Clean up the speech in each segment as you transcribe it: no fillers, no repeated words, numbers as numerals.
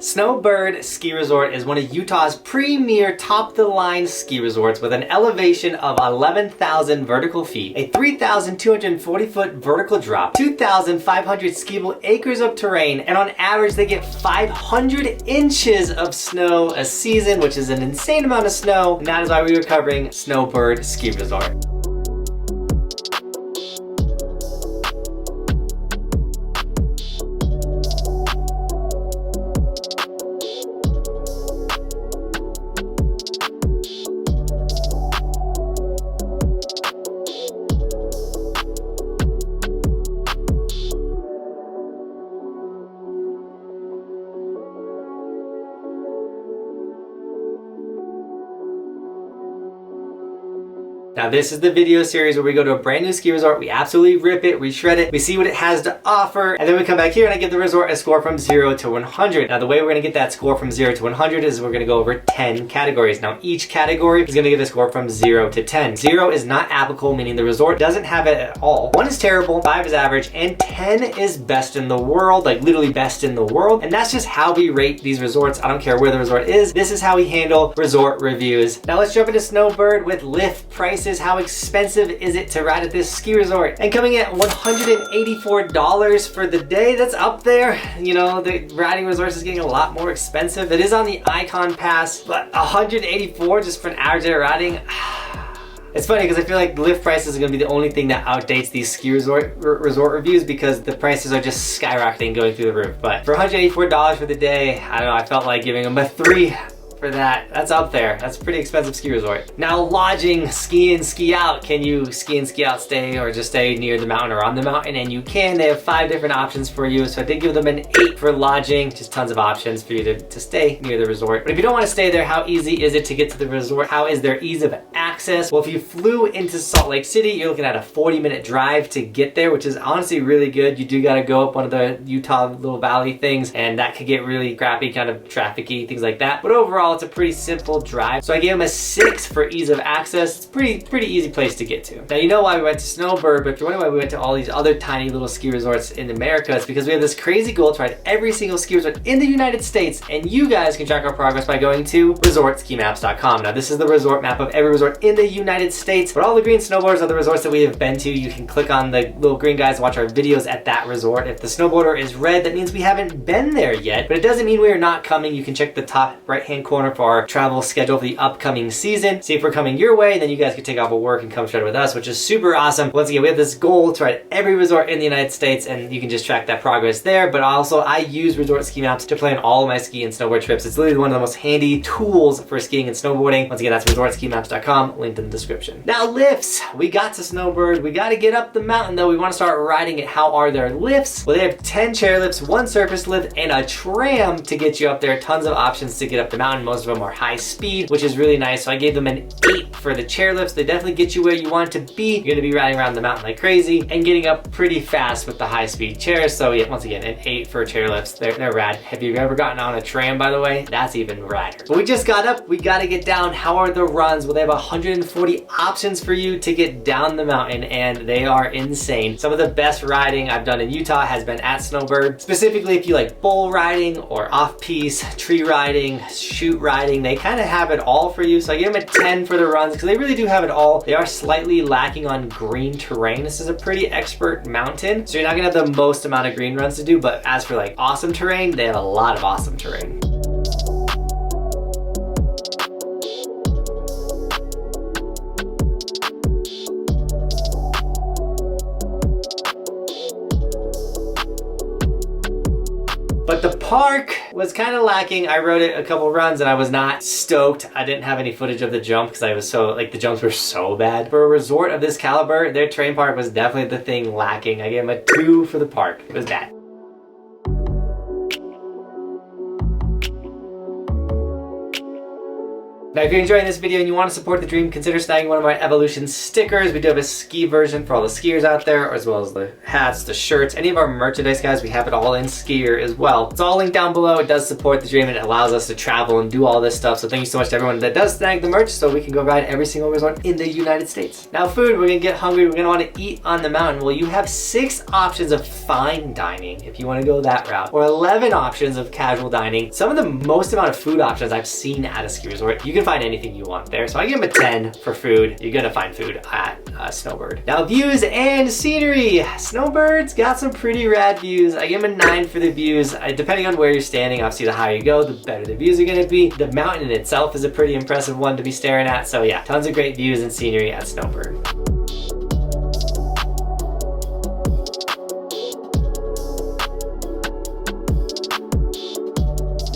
Snowbird Ski Resort is one of Utah's premier top-of-the-line ski resorts with an elevation of 11,000 vertical feet, a 3,240-foot vertical drop, 2,500 skiable acres of terrain, and on average they get 500 inches of snow a season, which is an insane amount of snow, and that is why we are covering Snowbird Ski Resort. Now this is the video series where we go to a brand new ski resort, we absolutely rip it, we shred it, we see what it has to offer, and then we come back here and I give the resort a score from 0 to 100. Now the way we're going to get that score from 0 to 100 is we're going to go over 10 categories. Now each category is going to give a score from 0 to 10. 0 is not applicable, meaning the resort doesn't have it at all. 1 is terrible, 5 is average, and 10 is best in the world, like literally best in the world. And that's just how we rate these resorts. I don't care where the resort is. This is how we handle resort reviews. Now let's jump into Snowbird with lift prices. How expensive is it to ride at this ski resort? And coming in at $184 for the day, that's up there. You know, the riding resorts is getting a lot more expensive. It is on the Icon Pass, but $184 just for an average day of riding. It's funny because I feel like lift prices are going to be the only thing that outdates these ski resort reviews because the prices are just skyrocketing, going through the roof. But for $184 for the day, I don't know, I felt like giving them a 3 for that. That's up there. That's a pretty expensive ski resort. Now lodging, ski in, ski out. Can you ski in, ski out, stay, or just stay near the mountain or on the mountain? And you can. They have 5 different options for you. So I did give them an 8 for lodging. Just tons of options for you to stay near the resort. But if you don't want to stay there, how easy is it to get to the resort? How is their ease of access? Well, if you flew into Salt Lake City, you're looking at a 40-minute drive to get there, which is honestly really good. You do got to go up one of the Utah little valley things, and that could get really crappy, kind of trafficy, things like that. But overall, it's a pretty simple drive. So I gave them a 6 for ease of access. It's pretty easy place to get to. Now you know why we went to Snowbird, but if you're wondering why we went to all these other tiny little ski resorts in America, it's because we have this crazy goal to ride every single ski resort in the United States, and you guys can track our progress by going to resortskimaps.com. Now this is the resort map of every resort in the United States, but all the green snowboarders are the resorts that we have been to. You can click on the little green guys to watch our videos at that resort. If the snowboarder is red, that means we haven't been there yet, but it doesn't mean we are not coming. You can check the top right-hand corner for our travel schedule for the upcoming season. See if we're coming your way, and then you guys can take off of work and come straight with us, which is super awesome. Once again, we have this goal to ride every resort in the United States, and you can just track that progress there. But also, I use Resort Ski Maps to plan all of my ski and snowboard trips. It's literally one of the most handy tools for skiing and snowboarding. Once again, that's resortskimaps.com, linked in the description. Now lifts. We got to Snowbird. We got to get up the mountain though. We want to start riding it. How are their lifts? Well, they have 10 chair lifts, 1 surface lift, and a tram to get you up there. Tons of options to get up the mountain. Most of them are high speed, which is really nice. So I gave them an 8 for the chair lifts. They definitely get you where you want to be. You're going to be riding around the mountain like crazy and getting up pretty fast with the high speed chairs. So yeah, once again, an 8 for chair lifts. They're rad. Have you ever gotten on a tram, by the way? That's even radder. But we just got up. We got to get down. How are the runs? Well, they have 140 options for you to get down the mountain, and they are insane. Some of the best riding I've done in Utah has been at Snowbird. Specifically, if you like bull riding or off-piste, tree riding, shoot riding, they kind of have it all for you. So I give them a 10 for the runs because they really do have it all. They are slightly lacking on green terrain. This is a pretty expert mountain, so you're not gonna have the most amount of green runs to do, but as for like awesome terrain, they have a lot of awesome terrain. But the park was kind of lacking. I rode it a couple runs and I was not stoked. I didn't have any footage of the jump because I was so, like, the jumps were so bad. For a resort of this caliber, their terrain park was definitely the thing lacking. I gave them a 2 for the park. It was bad. Now, if you're enjoying this video and you want to support the dream, consider snagging one of my Evolution stickers. We do have a ski version for all the skiers out there, as well as the hats, the shirts, any of our merchandise, guys. We have it all in skier as well. It's all linked down below. It does support the dream and it allows us to travel and do all this stuff. So thank you so much to everyone that does snag the merch so we can go ride every single resort in the United States. Now, food, we're gonna get hungry. We're gonna want to eat on the mountain. Well, you have 6 options of fine dining if you want to go that route, or 11 options of casual dining. Some of the most amount of food options I've seen at a ski resort. You can find anything you want there. So I give them a 10 for food. You're gonna find food at Snowbird. Now, views and scenery. Snowbird's got some pretty rad views. I give them a 9 for the views. Depending on where you're standing, obviously the higher you go, the better the views are gonna be. The mountain in itself is a pretty impressive one to be staring at. So yeah, tons of great views and scenery at Snowbird.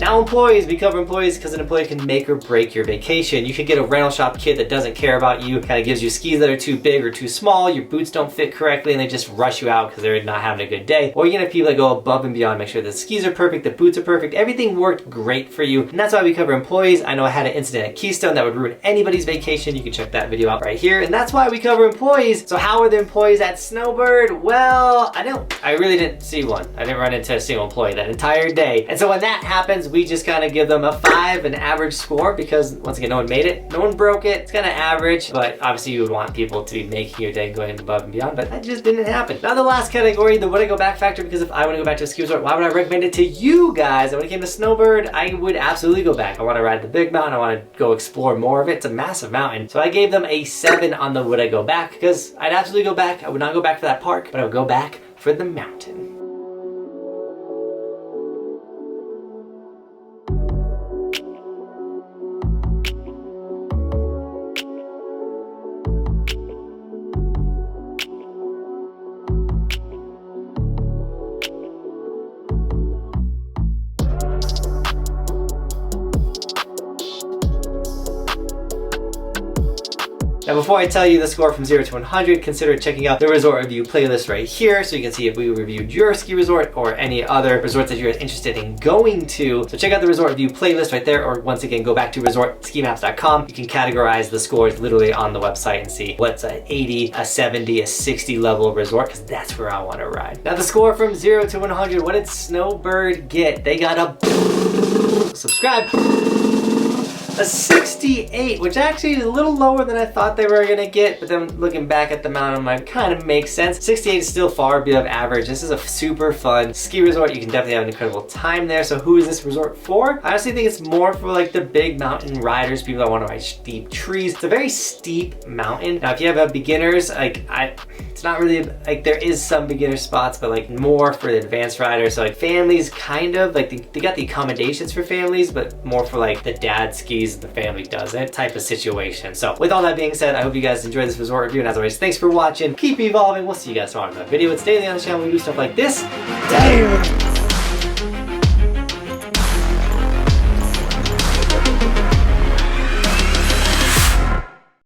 Now, employees, we cover employees because an employee can make or break your vacation. You can get a rental shop kid that doesn't care about you, kind of gives you skis that are too big or too small, your boots don't fit correctly, and they just rush you out because they're not having a good day. Or you can have people that go above and beyond, make sure the skis are perfect, the boots are perfect, everything worked great for you. And that's why we cover employees. I know I had an incident at Keystone that would ruin anybody's vacation. You can check that video out right here. And that's why we cover employees. So how are the employees at Snowbird? Well, I really didn't see one. I didn't run into a single employee that entire day. And so when that happens, we just kind of give them a 5, an average score, because once again, no one made it, no one broke it. It's kind of average, but obviously you would want people to be making your day going above and beyond, but that just didn't happen. Now, the last category, the would I go back factor, because if I want to go back to a ski resort, why would I recommend it to you guys? And when it came to Snowbird, I would absolutely go back. I want to ride the big mountain. I want to go explore more of it. It's a massive mountain. So I gave them a 7 on the would I go back, because I'd absolutely go back. I would not go back for that park, but I would go back for the mountain. Now, before I tell you the score from 0 to 100, consider checking out the resort review playlist right here so you can see if we reviewed your ski resort or any other resorts that you're interested in going to. So check out the resort review playlist right there, or once again, go back to resortskimaps.com. You can categorize the scores literally on the website and see what's an 80, a 70, a 60 level resort, because that's where I want to ride. Now, the score from 0 to 100, what did Snowbird get? They got a subscribe. A 68, which actually is a little lower than I thought they were gonna get, but then looking back at the mountain, it kind of makes sense. 68 is still far above average. This is a super fun ski resort. You can definitely have an incredible time there. So who is this resort for? I honestly think it's more for like the big mountain riders, people that want to ride steep trees. It's a very steep mountain. Now, if you have beginners, it's not really, like, there is some beginner spots, but like more for the advanced riders. So like families, kind of, like they got the accommodations for families, but more for like the dad skis and the family doesn't type of situation. So with all that being said, I hope you guys enjoyed this resort review, and as always, thanks for watching. Keep evolving. We'll see you guys tomorrow in another video. It's daily on the channel. We do stuff like this. Damn!